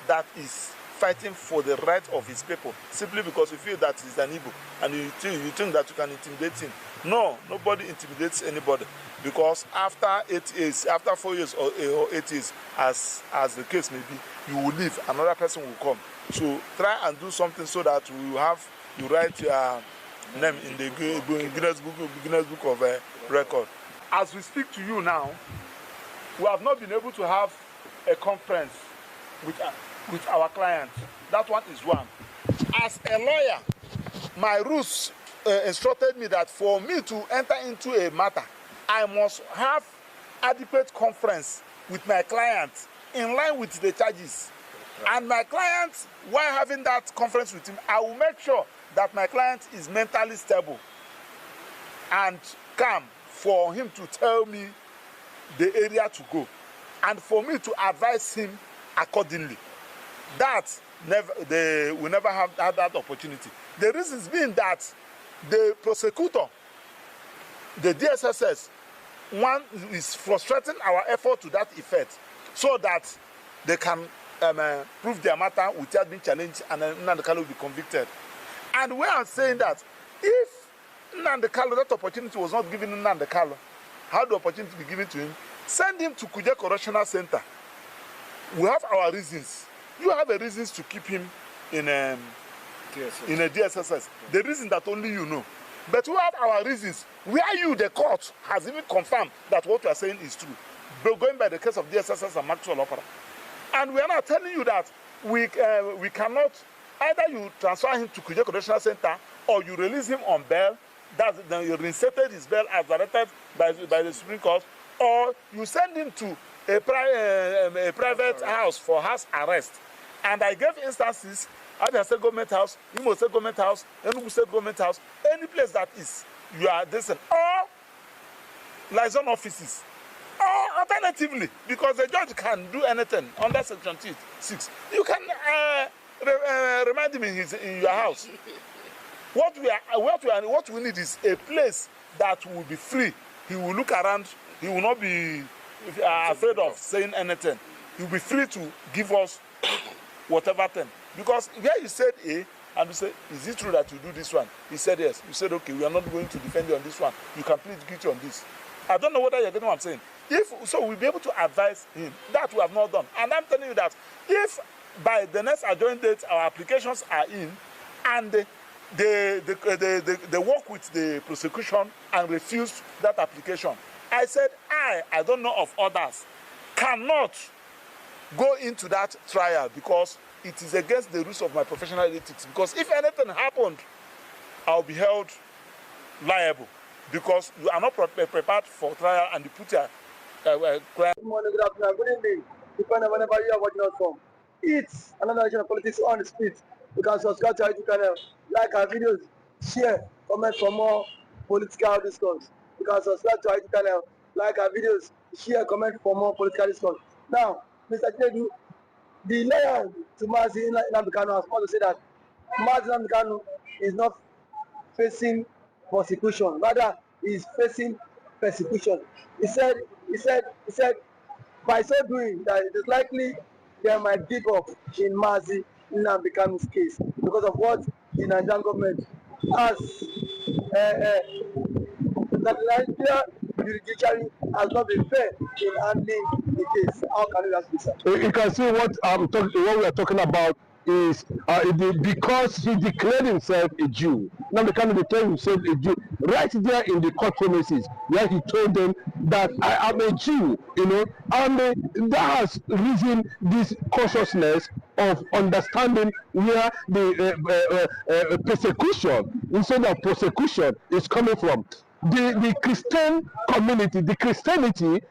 that is fighting for the right of his people, simply because you feel that he's an Igbo and you think that you can intimidate him. No, nobody intimidates anybody, because after 8 years, after 4 years or 8 years, as the case may be, you will leave, another person will come. So try and do something so that you write your name in the Guinness Book of Record. As we speak to you now, we have not been able to have a conference with our clients. That one is one. As a lawyer, my rules instructed me that for me to enter into a matter, I must have adequate conference with my client in line with the charges. And my client, while having that conference with him, I will make sure that my client is mentally stable and calm for him to tell me the area to go and for me to advise him accordingly. That they will never have that opportunity. The reasons being that the prosecutor, the DSSS, one is frustrating our effort to that effect so that they can prove their matter without being challenged and Nnamdi Kanu will be convicted. And we are saying that if Nnamdi Kanu, that opportunity was not given to Nnamdi Kanu, how the opportunity be given to him? Send him to Kuje Correctional Center. We have our reasons. You have a reasons to keep him in a DSSS. The reason that only you know. But we have our reasons. Where you, the court, has even confirmed that what we are saying is true. Going by the case of DSSS and Maxwell Opera. And we are not telling you that we cannot, either you transfer him to Kuje Correctional Center or you release him on bail, then you reinstated his bail as directed by the Supreme Court, or you send him to a private house for house arrest. And I gave instances, Abia State Government House, Imo State Government House, Enugu State Government House, any place that is, you are decent, or liaison offices. Or alternatively, because the judge can do anything under Section 6, you can remind him in your house. What we need is a place that will be free. He will look around. He will not be afraid of saying anything. He will be free to give us whatever thing. Because here you said A, and you said, is it true that you do this one? He said yes. You said, okay, we are not going to defend you on this one. You can plead guilty on this. I don't know whether you're getting what I'm saying. So we'll be able to advise him. That we have not done. And I'm telling you that if by the next adjourned date our applications are in and they work with the prosecution and refuse that application, I said I don't know of others, cannot go into that trial because it is against the rules of my professional ethics. Because if anything happened, I'll be held liable. Because you are not prepared for trial and you put your
Good morning, good afternoon, good evening. Depending on whenever you are watching us from. It's another edition of Politics on the Street. You can subscribe to our YouTube channel, like our videos, share, comment for more political discourse. You can subscribe to our YouTube channel, like our videos, share, comment for more political discourse. Now, Mr. Tinubu, the lawyer to Nnamdi Kanu has come to say that Nnamdi Kanu is not facing prosecution, rather he is facing persecution. He said by so doing that it is likely there might give up in Nnamdi Kanu's case because of what the Nigerian government has that the Nigerian judiciary has not been fair in handling the case. How can you ask this?
You can see what what we are talking about is because he declared himself a Jew. Now the kind of declared himself a Jew right there in the court premises, where he told them that I am a Jew, and that has risen this consciousness of understanding where the persecution instead of prosecution is coming from. The Christian community, the Christianity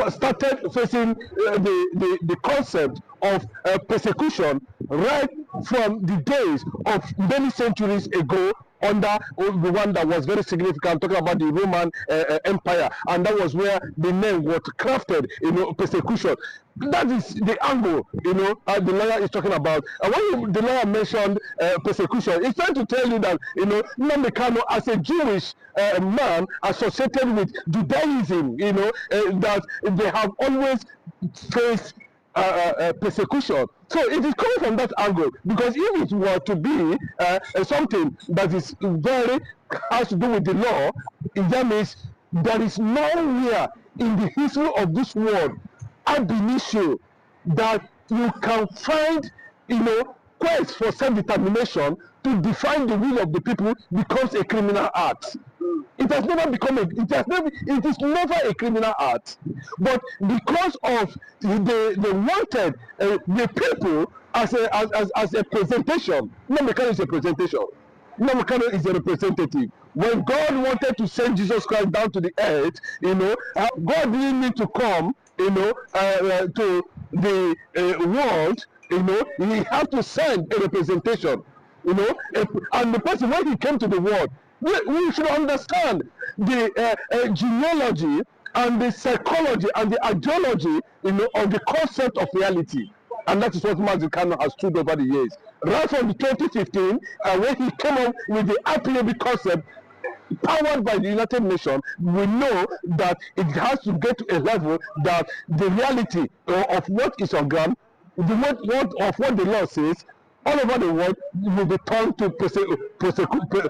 started facing the concept of persecution right from the days of many centuries ago
under the one that was very significant, talking about the Roman Empire, and that was where the name was crafted, persecution. That is the angle, the lawyer is talking about. And when the lawyer mentioned persecution, he's trying to tell you that, Nnamdi Kanu, as a Jewish man associated with Judaism, that they have always faced persecution. So it is coming from that angle, because if it were to be something that is has to do with the law, that means there is nowhere in the history of this world ab initio that you can find, quest for self-determination to define the will of the people becomes a criminal act. It has never become it is never a criminal act. But because of they wanted the people as a presentation. Nnamdi Kanu is a presentation. Nnamdi Kanu is a representative. When God wanted to send Jesus Christ down to the earth, God didn't need to come, to the world. He had to send a representation. And the person, when he came to the world, we should understand the genealogy and the psychology and the ideology, of the concept of reality. And that is what Nnamdi Kanu has stood over the years. Right from 2015, when he came up with the IPOB concept, powered by the United Nations, we know that it has to get to a level that the reality of what is on ground, what the law says, all over the world will be turned to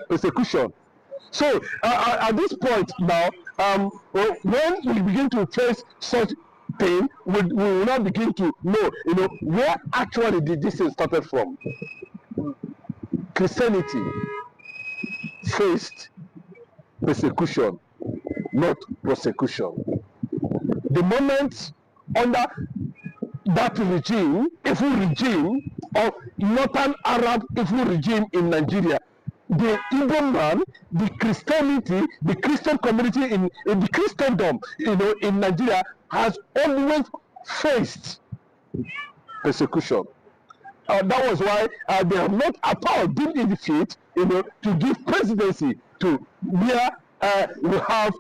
persecution. So at this point now, when we begin to face such pain, we will now begin to know, where actually did this thing started from. Christianity faced persecution, not prosecution. The moment under that regime, evil regime, of Northern Arab evil regime in Nigeria, the Igbo man, the Christianity, the Christian community in the Christendom, in Nigeria has always faced persecution. That was why they have not at all been in the fit, to give presidency to where we have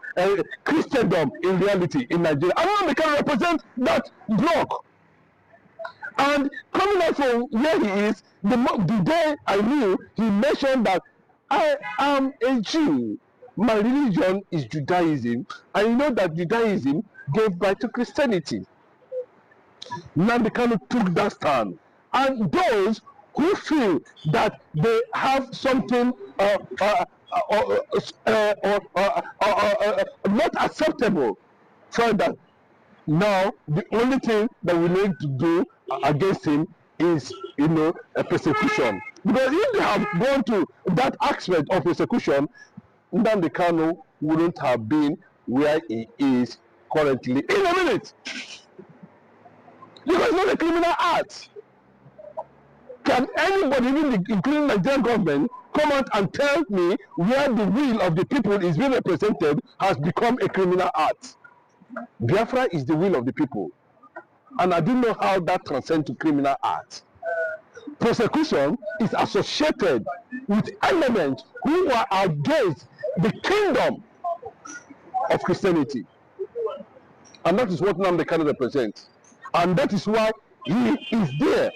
Christendom in reality in Nigeria. I want to can represent that block. And coming out from where he is, the day I knew, he mentioned that I am a Jew. My religion is Judaism. And you know that Judaism gave birth to Christianity. Nnamdi Kanu took that stand. And those who feel that they have something not acceptable, find that now the only thing that we need to do against him is, a persecution. Because if they have gone to that aspect of persecution, Nnamdi Kanu wouldn't have been where he is currently in a minute. Because it's not a criminal act. Can anybody, including the Nigerian government, come out and tell me where the will of the people is being represented has become a criminal act? BiAFRA is the will of the people. And I don't know how that transcends to criminal acts. Persecution is associated with elements who are against the kingdom of Christianity. And that is what Nnamdi Kanu represents. And that is why he is there.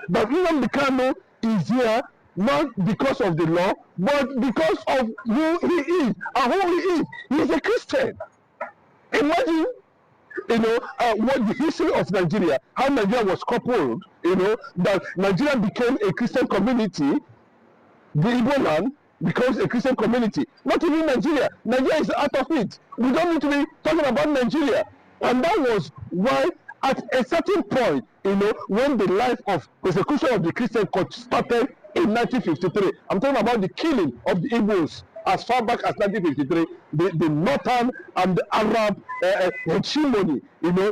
But Nnamdi Kanu is here not because of the law, but because of who he is and who he is. He is a Christian. Imagine, what the history of Nigeria, how Nigeria was coupled, that Nigeria became a Christian community, the Igbo land becomes a Christian community. Not even Nigeria. Nigeria is out of it. We don't need to be talking about Nigeria. And that was why at a certain point, when the life of persecution of the Christians started in 1953, I'm talking about the killing of the Igbos as far back as 1953, the Northern and the Arab hegemony,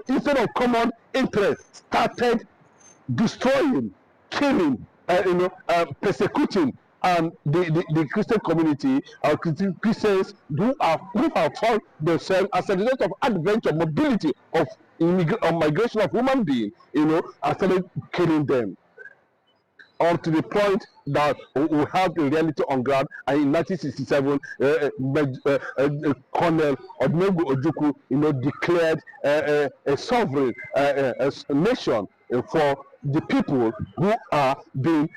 instead of common interest, started destroying, killing, persecuting, and the Christian community, Christians who have found themselves as a result of adventure, mobility of migration of human beings, and started killing them. or to the point that we have the reality on ground. And in 1967, Colonel Odumegwu Ojukwu, declared a sovereign nation for the people who are being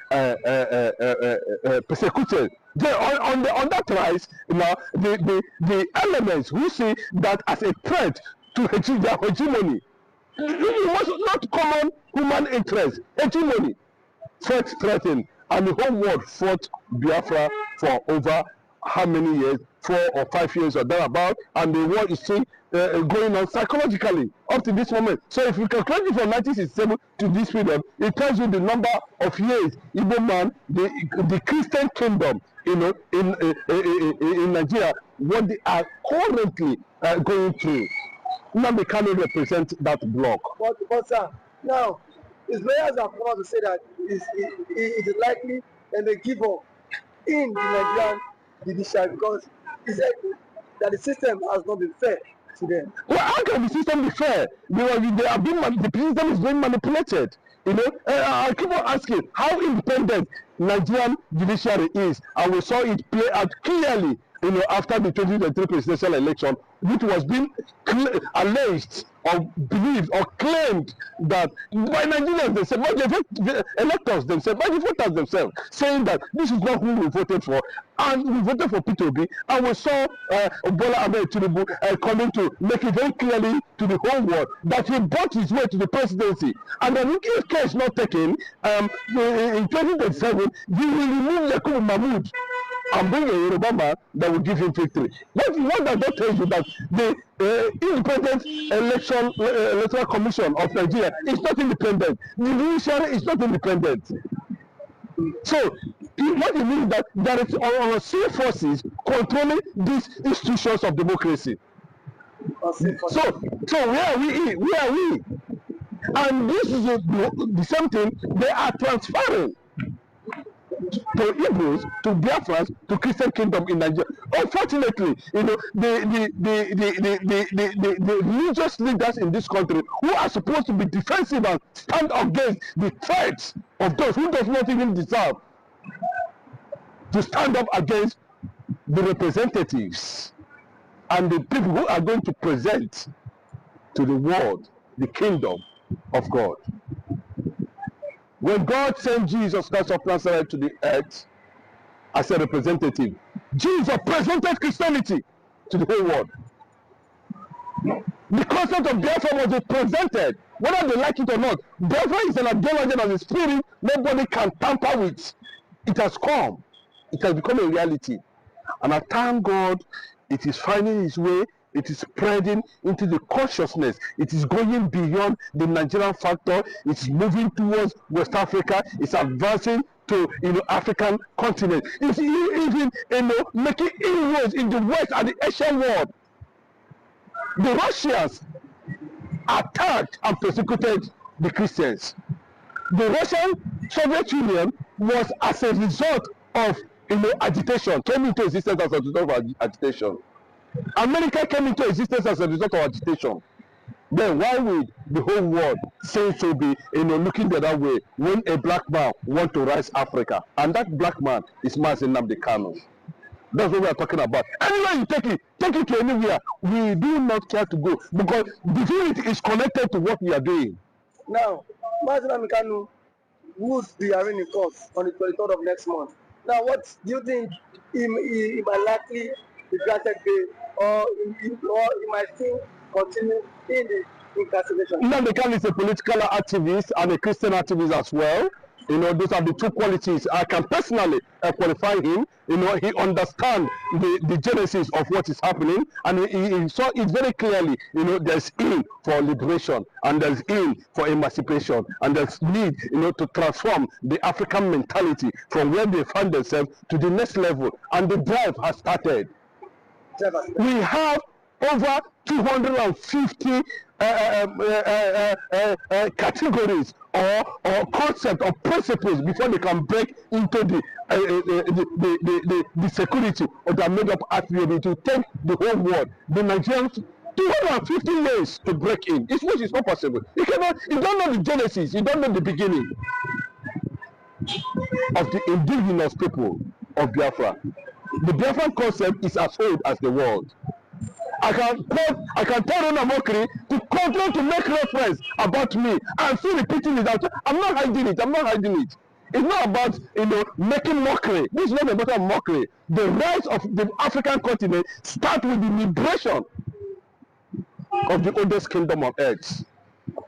persecuted. On that rise, the elements who see that as a threat to their hegemony. It was not common human interest, hegemony, threatened, and the whole world fought Biafra for over how many years, 4 or 5 years or thereabout, and the war is still going on psychologically up to this moment. So if you calculate it from 1967 to this period, it tells you the number of years Igbo man, the Christian kingdom, in Nigeria, what they are currently going through. Nnamdi Kanu represent that block.
But sir, now his lawyers have come out to say that it is likely that they give up in the Nigerian judiciary because he said that the system has not been fair to them.
Well, how can the system be fair? The system is being manipulated. I keep on asking how independent Nigerian judiciary is, and we saw it play out clearly, after the 2023 presidential election, which was being alleged or believed or claimed that by Nigerians themselves, by the electors themselves, by the voters themselves, saying that this is not who we voted for, and we voted for P2B, and we saw Bola Ahmed Tinubu coming to make it very clearly to the whole world that he bought his way to the presidency, and that if care is not taken, in 2027, he will remove Yakubu Mahmoud and bring a Yoruba man that will give him victory. What does that tell you? That the independent electoral commission of Nigeria is not independent. The judiciary is not independent. So what it means that there is unseen forces controlling these institutions of democracy. So where are we? Where are we? And this is the same thing they are transferring to Igbos, to Biafrans, to Christian kingdom in Nigeria. Unfortunately, the religious leaders in this country who are supposed to be defensive and stand against the threats of those who does not even deserve to stand up against the representatives and the people who are going to present to the world the kingdom of God. When God sent Jesus Christ of Nazareth to the earth as a representative, Jesus presented Christianity to the whole world. The concept of Biafra was presented, whether they like it or not. Biafra is an ideology and a spirit nobody can tamper with. It has come. It has become a reality. And I thank God it is finding its way. It is spreading into the consciousness. It is going beyond the Nigerian factor. It's moving towards West Africa. It's advancing to African continent. It's even making inroads in the West and the Asian world. The Russians attacked and persecuted the Christians. The Russian Soviet Union was as a result of agitation, came into existence as a result of agitation. America came into existence as a result of agitation. Then why would the whole world seem to be looking the other way when a black man wants to rise Africa? And that black man is Nnamdi Kanu. That's what we are talking about. Anywhere you take it to anywhere, we do not care to go because the unity is connected to what we are doing.
Now, Nnamdi Kanu will be having a court on the 23rd of next month. Now, what do you think he might likely be granted bail, or he might still continue in the incarceration?
Nnamdi Kanu is a political activist and a Christian activist as well. Those are the two qualities. I can personally qualify him. He understands the genesis of what is happening, and he saw it very clearly. There's aim for liberation, and there's aim for emancipation, and there's need, to transform the African mentality from where they find themselves to the next level, and the drive has started. We have over 250 categories or concepts or principles before they can break into the security of the made-up IPOB to take the whole world. The Nigerians 250 years to break in. Which is not possible. You don't know the genesis. You don't know the beginning. of the indigenous people of Biafra. The Biafran concept is as old as the world. I can tell Nnamdi to continue to make reference about me and still repeating it. I'm not hiding it. It's not about making mockery. This is not about mockery. The rise of the African continent starts with the liberation of the oldest kingdom on earth.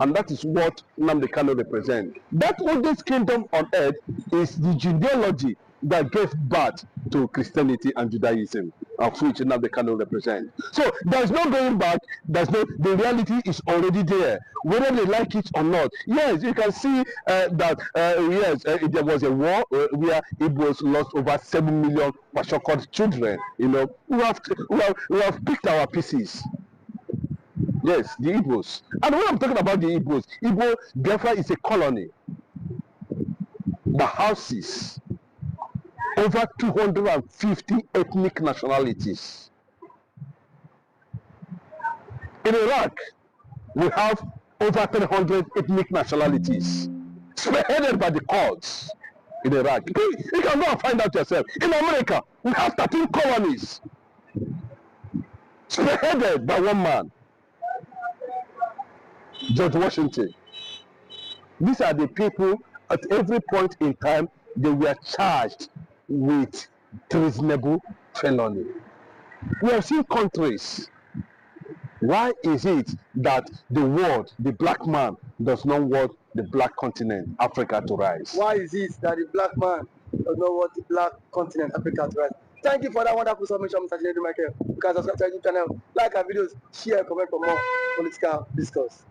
And that is what Nnamdi Kanu represents. That oldest kingdom on earth is the genealogy that gave birth to Christianity and Judaism, of which Nnamdi Kanu represents. So there's no going back. The reality is already there, whether they like it or not. Yes, you can see that there was a war where Igbos lost over 7 million Pashokot children. We have picked our pieces. Yes, the Igbos. And when I'm talking about the Igbos, Biafra is a colony that houses over 250 ethnic nationalities. In Iraq, we have over 300 ethnic nationalities, spearheaded by the Kurds in Iraq. You can go and find out yourself. In America, we have 13 colonies, spearheaded by one man, George Washington. These are the people at every point in time they were charged with treasonable felony. We have seen countries. Why is it that the world, the black man, does not want the black continent, Africa, to rise?
Why is it that the black man does not want the black continent, Africa, to rise? Thank you for that wonderful submission, Mr. Michael. You can subscribe to our YouTube channel, like our videos, share, comment for more political discourse.